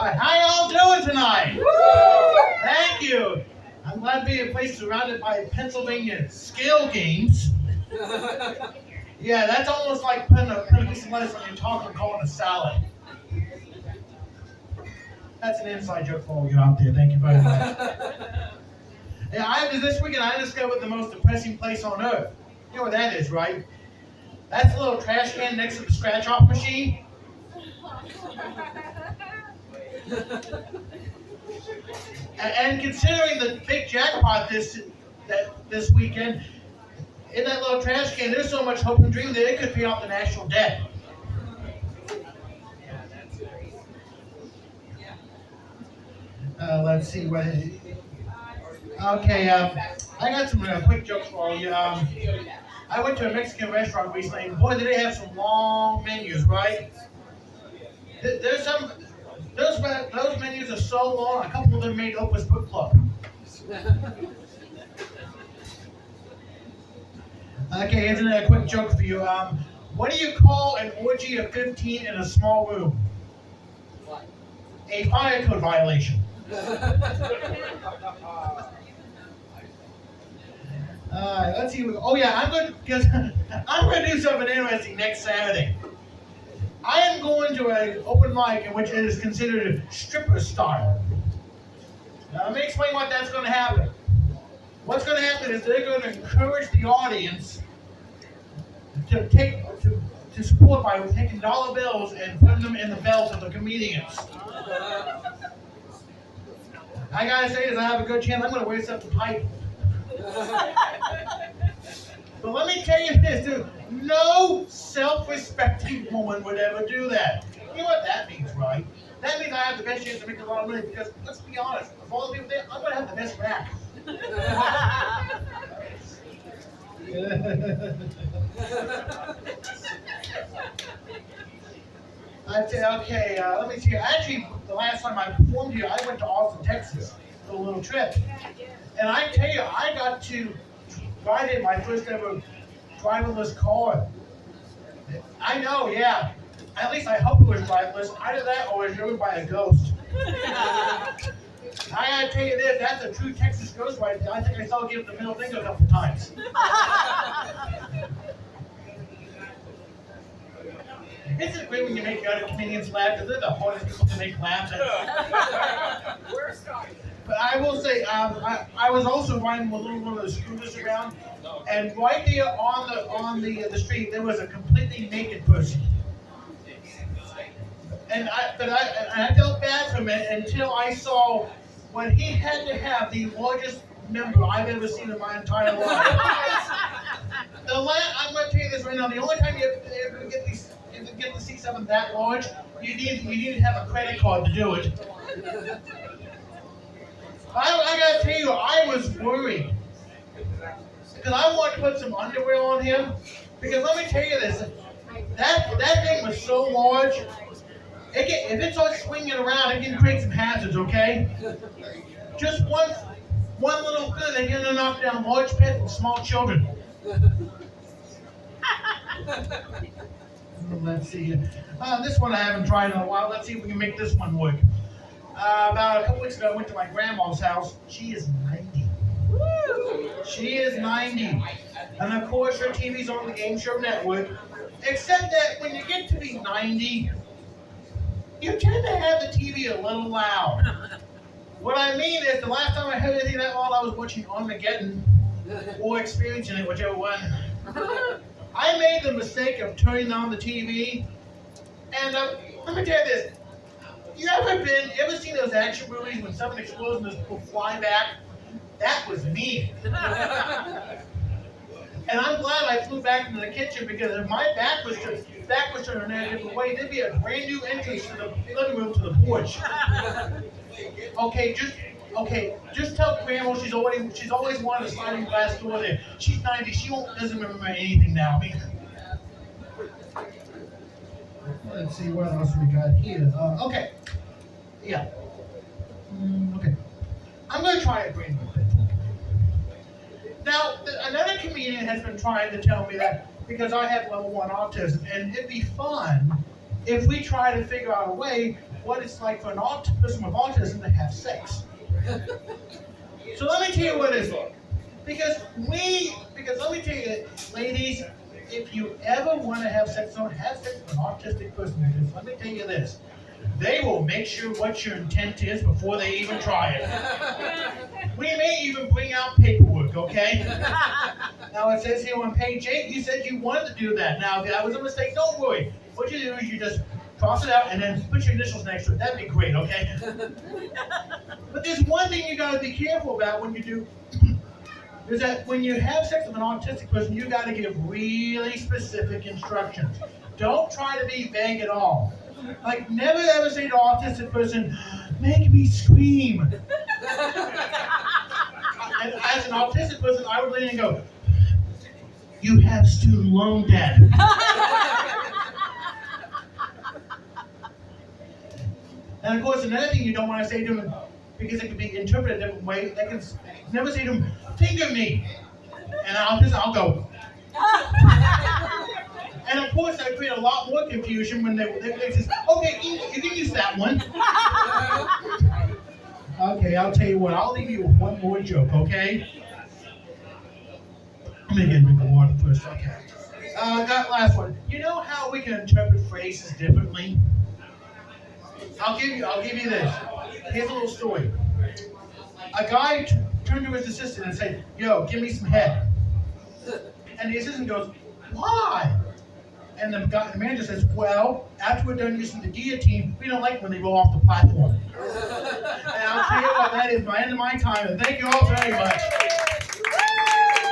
side. How y'all doing tonight? Woo! Thank you. I'm glad to be in a place surrounded by Pennsylvania skill games. Yeah, that's almost like putting a piece of lettuce on your taco and calling it a salad. That's an inside joke for all you out there. Thank you very much. Yeah, this weekend I discovered the most depressing place on earth. You know what that is, right? That's the little trash can next to the scratch-off machine. And considering the big jackpot this weekend, in that little trash can, there's so much hope and dream that it could pay off the national debt. Let's see what. Okay, I got some quick jokes for you. I went to a Mexican restaurant recently, and boy, did they have some long menus, right? There's some. Those menus are so long. A couple of them made Oprah's book club. Okay, here's a quick joke for you. What do you call an orgy of 15 in a small room? A fire code violation. Let's see. Oh yeah, I'm going to do something interesting next Saturday. I am going to an open mic in which it is considered stripper style. Now, let me explain what that's going to happen. What's going to happen is they're going to encourage the audience to support by taking dollar bills and putting them in the belts of the comedians. I gotta say this, I have a good chance. I'm going to wear something tight. But let me tell you this, dude. No self-respecting woman would ever do that. You know what that means, right? That means I have the best chance to make a lot of money because, let's be honest, of all the people there, I'm going to have the best rack. Okay, let me see. Actually, the last time I performed here, I went to Austin, Texas for a little trip. And I tell you, I got to ride in my first ever driverless car. I know, yeah. At least I hope it was driverless. Either that or it was driven by a ghost. I gotta tell you this, that's a true Texas ghost ride. I think I saw it give the middle finger a couple times. Isn't it great when you make other comedians laugh? Because they're the hardest people to make laugh. But I will say, I was also riding a little one of the scooters around, and right there on the street there was a completely naked person. And I felt bad for him until I saw when he had to have the largest member I've ever seen in my entire life. I'm going to tell you this right now. The only time you ever get to see something that large, you need to have a credit card to do it. I got to tell you, I was worried because I wanted to put some underwear on him. Because let me tell you this, that thing was so large. If it starts swinging around, it can create some hazards, okay? Just one little thing, they're going to knock down large pets and small children. Let's see. This one I haven't tried in a while. Let's see if we can make this one work. About a couple weeks ago, I went to my grandma's house. She is 90. Woo! She is 90. And of course, her TV's on the Game Show Network. Except that when you get to be 90, you tend to have the TV a little loud. What I mean is, the last time I heard anything that loud, I was watching Armageddon or experiencing it, whichever one. I made the mistake of turning on the TV, and let me tell you this. You ever seen those action movies when something explodes and those people fly back? That was me. And I'm glad I flew back into the kitchen because if my back was turned in a different way, there'd be a brand new entrance to the living room to the porch. Just tell Grandma she's always wanted a sliding glass door there. She's 90. She doesn't remember anything now. I mean, let's see what else we got here. Okay. Yeah. Okay. I'm going to try a brand new thing. Now, another comedian has been trying to tell me that because I have level 1 autism, and it'd be fun if we try to figure out a way what it's like for an person with autism to have sex. So let me tell you what it is. Because let me tell you, ladies, if you ever want to have sex, don't have sex with an autistic person. Because let me tell you this, they will make sure what your intent is before they even try it. We may even bring out paperwork, okay? Now it says here on page 8, you said you wanted to do that. Now if that was a mistake, don't worry. What you do is you just cross it out and then put your initials next to it. That'd be great, okay? But there's one thing you gotta be careful about when you do, is that when you have sex with an autistic person, you gotta give really specific instructions. Don't try to be vague at all. Like, never ever say to an autistic person, make me scream. And as an autistic person, I would lean and go, you have student loan debt. And of course, another thing you don't want to say to them, because it can be interpreted a different way, they can never say to them, finger me. And I'll go. And of course, that create a lot more confusion when they say, okay, you can use that one. Okay, I'll tell you what, I'll leave you with one more joke, okay? Let me get a drink of water first, okay. That last one. You know how we can interpret phrases differently? I'll give you this. Here's a little story. A guy turned to his assistant and said, yo, give me some head. And the assistant goes, why? And the manager says, well, after we're done using the guillotine, we don't like when they roll off the platform. And I'll tell you what, that is the end of my time, and thank you all very much.